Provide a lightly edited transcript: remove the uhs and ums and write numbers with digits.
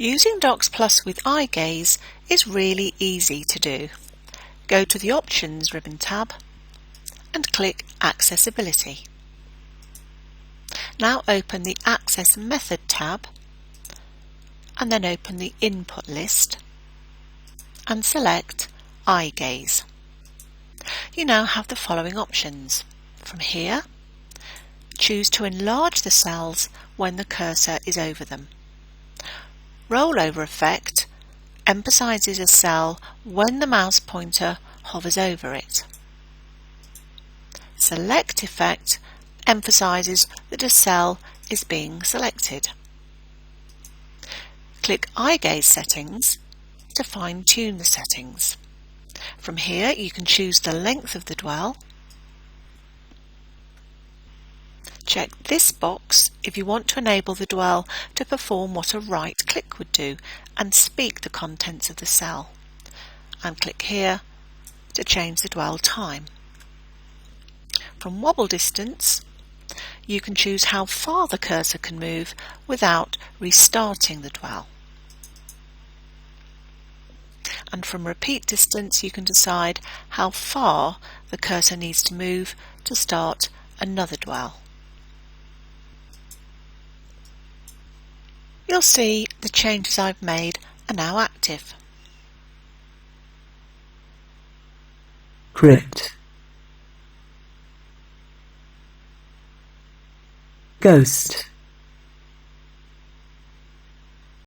Using DocsPlus with Eye Gaze is really easy to do. Go to the Options ribbon tab and click Accessibility. Now open the Access Method tab and then open the Input list and select Eye Gaze. You now have the following options. From here, choose to enlarge the cells when the cursor is over them. Rollover effect emphasizes a cell when the mouse pointer hovers over it. Select effect emphasizes that a cell is being selected. Click Eye Gaze Settings to fine-tune the settings. From here you can choose the length of the dwell. Check this box if you want to enable the dwell to perform what a right click would do and speak the contents of the cell. And click here to change the dwell time. From wobble distance, you can choose how far the cursor can move without restarting the dwell. And from repeat distance, you can decide how far the cursor needs to move to start another dwell. You'll see the changes I've made are now active. Crypt, Ghost,